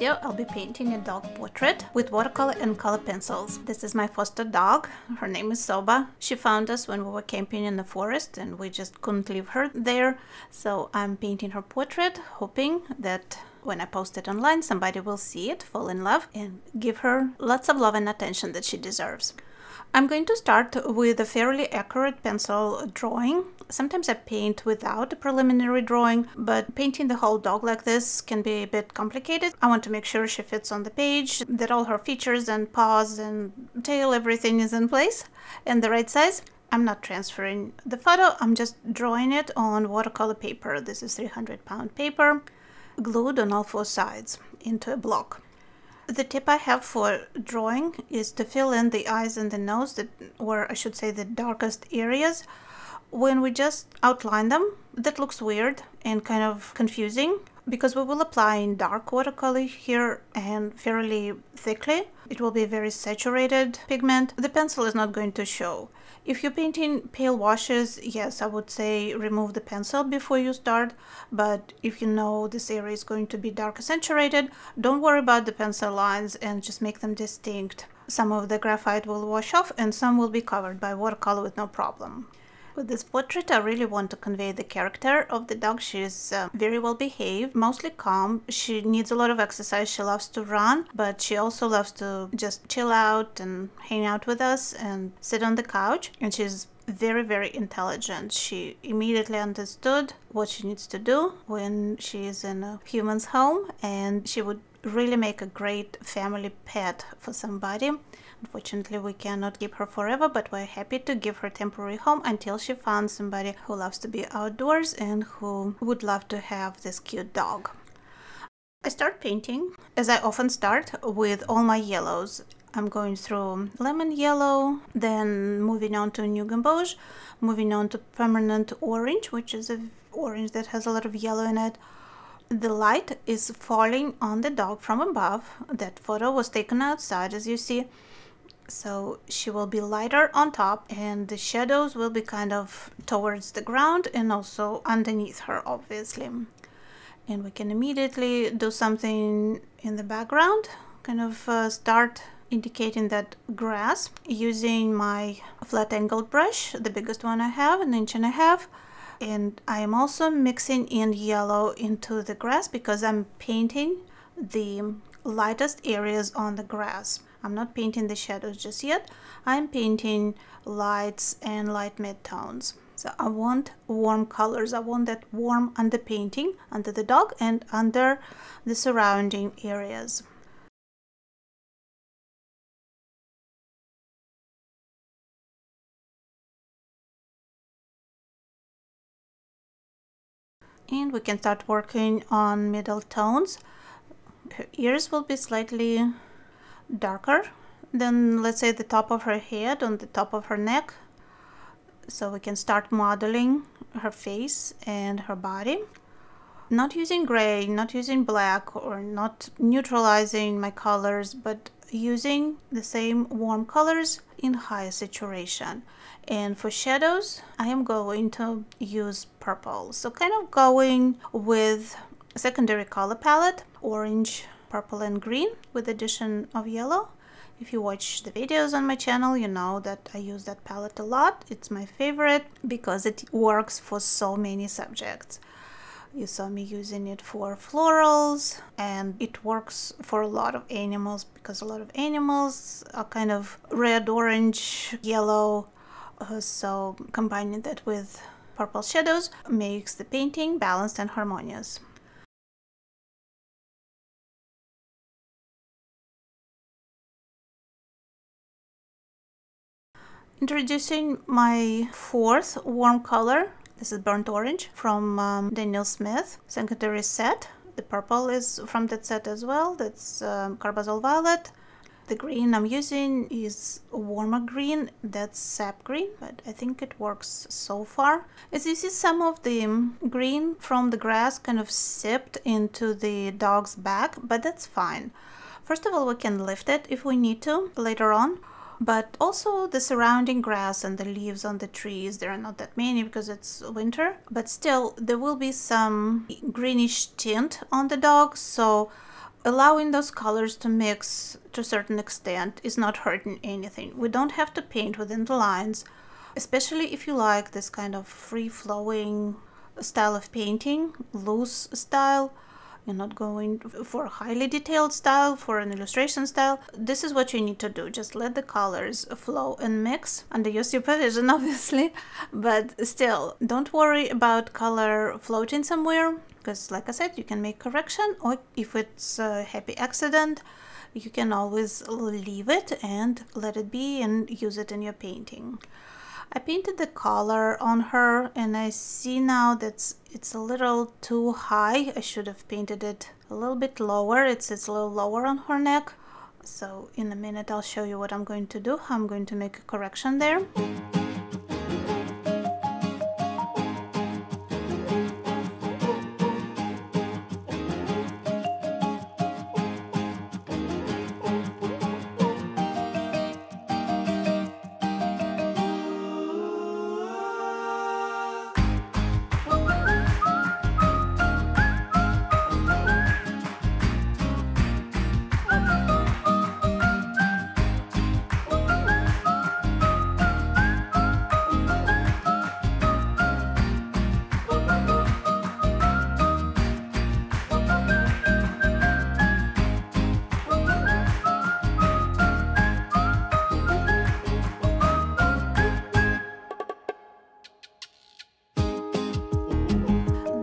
video, I'll be painting a dog portrait with watercolor and color pencils. This is my foster dog. Her name is Soba. She found us when we were camping in the forest and we just couldn't leave her there. So I'm painting her portrait, hoping that when I post it online, somebody will see it, fall in love, and give her lots of love and attention that she deserves. I'm going to start with a fairly accurate pencil drawing. Sometimes I paint without a preliminary drawing, but painting the whole dog like this can be a bit complicated. I want to make sure she fits on the page, that all her features and paws and tail, everything is in place and the right size. I'm not transferring the photo, I'm just drawing it on watercolor paper. This is 300-pound paper, glued on all four sides into a block. The tip I have for drawing is to fill in the eyes and the nose, or I should say the darkest areas. When we just outline them, that looks weird and kind of confusing because we will apply in dark watercolor here and fairly thickly. It will be a very saturated pigment. The pencil is not going to show. If you're painting pale washes, yes, I would say remove the pencil before you start, but if you know this area is going to be dark saturated, don't worry about the pencil lines and just make them distinct. Some of the graphite will wash off and some will be covered by watercolor with no problem. With this portrait, I really want to convey the character of the dog. She is very well behaved, mostly calm. She needs a lot of exercise. She loves to run, but she also loves to just chill out and hang out with us and sit on the couch. And she's very, very intelligent. She immediately understood what she needs to do when she is in a human's home, and she would really make a great family pet for somebody. Unfortunately, we cannot keep her forever, but we're happy to give her temporary home until she finds somebody who loves to be outdoors and who would love to have this cute dog. I start painting, as I often start, with all my yellows. I'm going through lemon yellow, then moving on to new gamboge, moving on to permanent orange, which is an orange that has a lot of yellow in it. The light is falling on the dog from above. That photo was taken outside, as you see. So she will be lighter on top and the shadows will be kind of towards the ground and also underneath her, obviously. And we can immediately do something in the background, kind of start indicating that grass using my flat angled brush, the biggest one I have, 1.5 inches. And I am also mixing in yellow into the grass because I'm painting the lightest areas on the grass. I'm not painting the shadows just yet. I'm painting lights and light mid-tones. So I want warm colors. I want that warm underpainting under the dog and under the surrounding areas. And we can start working on middle tones. Her ears will be slightly darker than, let's say, the top of her head, on the top of her neck. So we can start modeling her face and her body. Not using gray, not using black, or not neutralizing my colors, but using the same warm colors in high saturation. And for shadows, I am going to use purple. So kind of going with a secondary color palette, orange, purple and green with addition of yellow. If you watch the videos on my channel, you know that I use that palette a lot. It's my favorite because it works for so many subjects. You saw me using it for florals, and it works for a lot of animals because a lot of animals are kind of red, orange, yellow. So combining that with purple shadows makes the painting balanced and harmonious. Introducing my fourth warm color. This is burnt orange from Daniel Smith secondary set. The purple is from that set as well. That's carbazole violet. The green I'm using is warmer green. That's sap green, but I think it works so far. As you see, some of the green from the grass kind of seeped into the dog's back, but that's fine. First of all, we can lift it if we need to later on. But also the surrounding grass and the leaves on the trees, there are not that many because it's winter, but still there will be some greenish tint on the dog, so allowing those colors to mix to a certain extent is not hurting anything. We don't have to paint within the lines, especially if you like this kind of free-flowing style of painting, loose style. You're not going for a highly detailed style, for an illustration style. This is what you need to do. Just let the colors flow and mix under your supervision, obviously. But still, don't worry about color floating somewhere, because like I said, you can make correction, or if it's a happy accident, you can always leave it and let it be and use it in your painting. I painted the collar on her and I see now that it's a little too high. I should have painted it a little bit lower. It's a little lower on her neck. So in a minute I'll show you what I'm going to do. I'm going to make a correction there.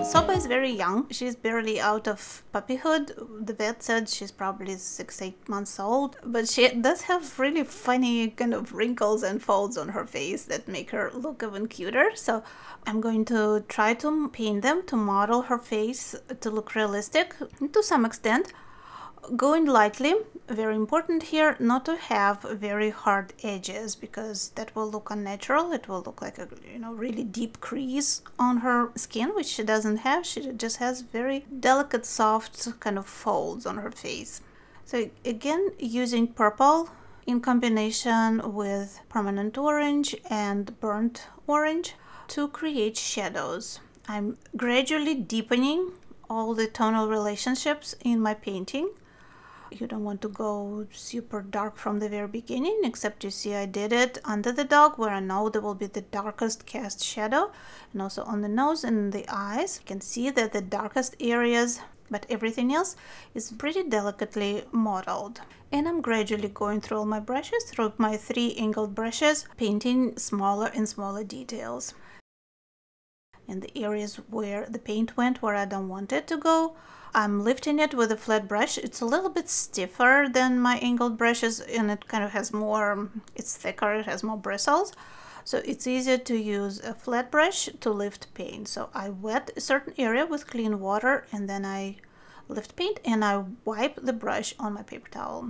Soba is very young. She's barely out of puppyhood. The vet said she's probably 6-8 months old, but she does have really funny kind of wrinkles and folds on her face that make her look even cuter. So I'm going to try to paint them to model her face to look realistic to some extent. Going lightly, very important here not to have very hard edges, because that will look unnatural. It will look like a really deep crease on her skin, which she doesn't have. She just has very delicate, soft kind of folds on her face. So again, using purple in combination with permanent orange and burnt orange to create shadows. I'm gradually deepening all the tonal relationships in my painting. You don't want to go super dark from the very beginning, except you see I did it under the dog where I know there will be the darkest cast shadow, and also on the nose and the eyes. You can see that the darkest areas, but everything else is pretty delicately modeled. And I'm gradually going through all my brushes, through my 3 angled brushes, painting smaller and smaller details. And the areas where the paint went, where I don't want it to go, I'm lifting it with a flat brush. It's a little bit stiffer than my angled brushes, and it kind of has more, it's thicker, it has more bristles. So it's easier to use a flat brush to lift paint. So I wet a certain area with clean water, and then I lift paint and I wipe the brush on my paper towel.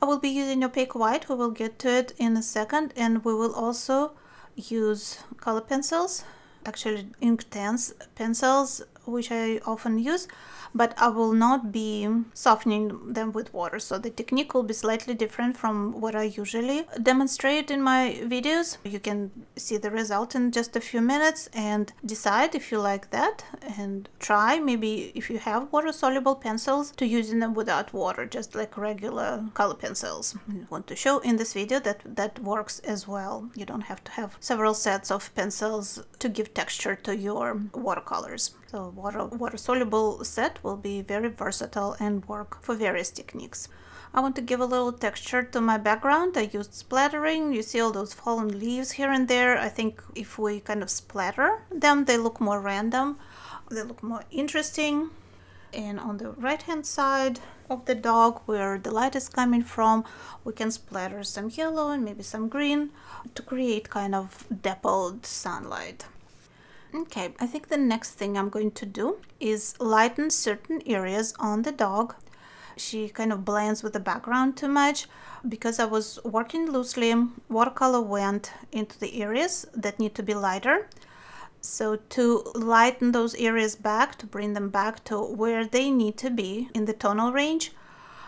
I will be using opaque white. We will get to it in a second, and we will also use color pencils, actually Inktense pencils, which I often use, but I will not be softening them with water, so the technique will be slightly different from what I usually demonstrate in my videos. You can see the result in just a few minutes and decide if you like that, and try, maybe if you have water-soluble pencils, to using them without water, just like regular color pencils. I want to show in this video that that works as well. You don't have to have several sets of pencils to give texture to your watercolors. So water-soluble set will be very versatile and work for various techniques. I want to give a little texture to my background. I used splattering. You see all those fallen leaves here and there. I think if we kind of splatter them, they look more random. They look more interesting. And on the right-hand side of the dog, where the light is coming from, we can splatter some yellow and maybe some green to create kind of dappled sunlight. Okay, I think the next thing I'm going to do is lighten certain areas on the dog. She kind of blends with the background too much. Because I was working loosely, watercolor went into the areas that need to be lighter. So to lighten those areas back, to bring them back to where they need to be in the tonal range,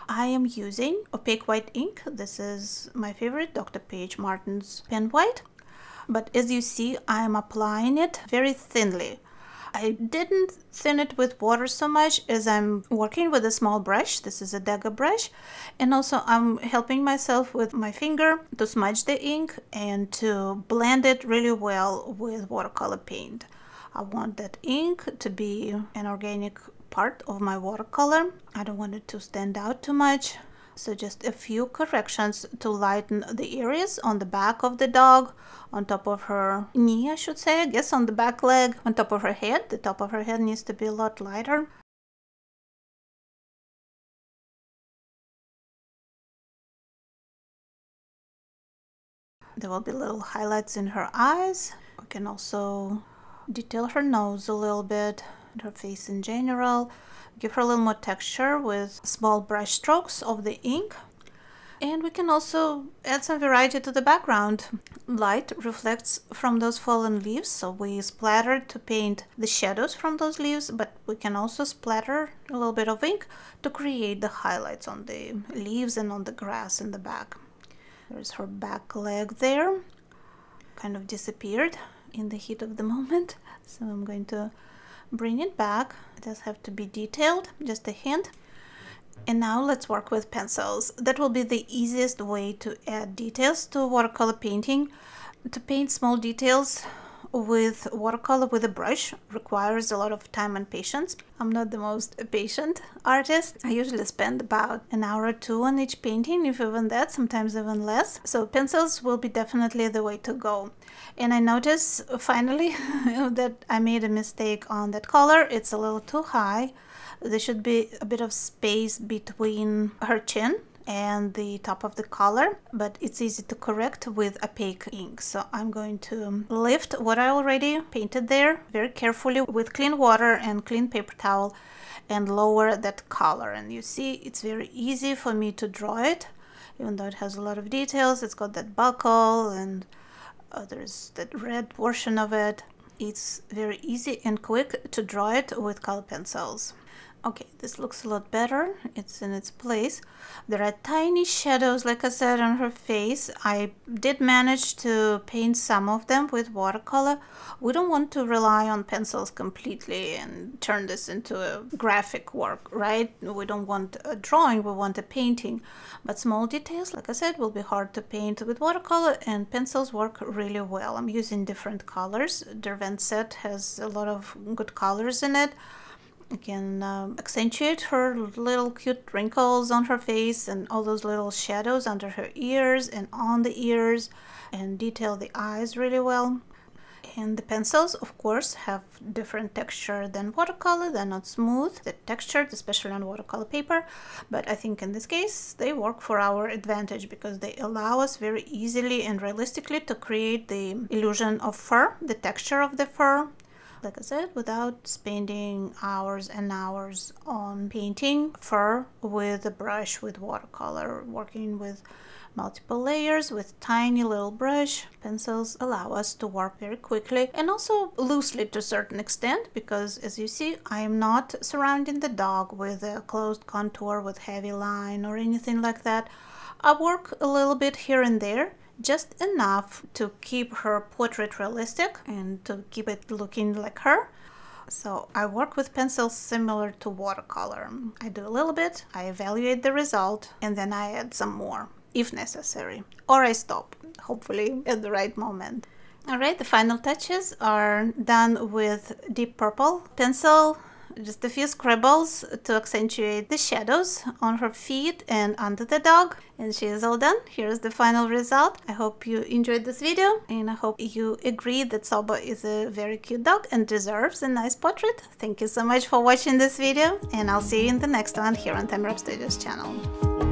I am using opaque white ink. This is my favorite, Dr. Paige Martin's pen white. But as you see, I am applying it very thinly. I didn't thin it with water so much as I'm working with a small brush. This is a dagger brush. And also I'm helping myself with my finger to smudge the ink and to blend it really well with watercolor paint. I want that ink to be an organic part of my watercolor. I don't want it to stand out too much. So just a few corrections to lighten the areas on the back of the dog, on top of her knee, I should say, I guess on the back leg, on top of her head. The top of her head needs to be a lot lighter. There will be little highlights in her eyes. We can also detail her nose a little bit, and her face in general. Give her a little more texture with small brush strokes of the ink. And we can also add some variety to the background. Light reflects from those fallen leaves, so we splatter to paint the shadows from those leaves, but we can also splatter a little bit of ink to create the highlights on the leaves and on the grass in the back. There's her back leg there. Kind of disappeared in the heat of the moment, so I'm going to bring it back. It does have to be detailed, just a hint. And now let's work with pencils. That will be the easiest way to add details to watercolor painting. To paint small details with watercolor with a brush requires a lot of time and patience. I'm not the most patient artist. I usually spend about an hour or two on each painting, if even that, sometimes even less. So pencils will be definitely the way to go. And I notice finally that I made a mistake on that color. It's a little too high. There should be a bit of space between her chin and the top of the collar, but it's easy to correct with opaque ink. So I'm going to lift what I already painted there very carefully with clean water and clean paper towel and lower that color. And you see, it's very easy for me to draw it, even though it has a lot of details. It's got that buckle and there's that red portion of it. It's very easy and quick to draw it with color pencils. Okay, this looks a lot better. It's in its place. There are tiny shadows, like I said, on her face. I did manage to paint some of them with watercolor. We don't want to rely on pencils completely and turn this into a graphic work, right? We don't want a drawing, we want a painting. But small details, like I said, will be hard to paint with watercolor, and pencils work really well. I'm using different colors. Derwent set has a lot of good colors in it. I can accentuate her little cute wrinkles on her face and all those little shadows under her ears and on the ears, and detail the eyes really well. And the pencils, of course, have different texture than watercolor. They're not smooth, they're textured, especially on watercolor paper. But I think in this case, they work for our advantage because they allow us very easily and realistically to create the illusion of fur, the texture of the fur. Like I said, without spending hours and hours on painting fur with a brush with watercolor, working with multiple layers with tiny little brush. Pencils allow us to work very quickly and also loosely to a certain extent, because as you see, I am not surrounding the dog with a closed contour with heavy line or anything like that. I work a little bit here and there, just enough to keep her portrait realistic and to keep it looking like her. So I work with pencils similar to watercolor. I do a little bit, I evaluate the result, and then I add some more if necessary, or I stop, hopefully at the right moment. Alright, the final touches are done with deep purple pencil. Just a few scribbles to accentuate the shadows on her feet and under the dog, and she is all done. Here's the final result. I hope you enjoyed this video, and I hope you agree that Soba is a very cute dog and deserves a nice portrait. Thank you so much for watching this video, and I'll see you in the next one here on Timer Up Studios channel.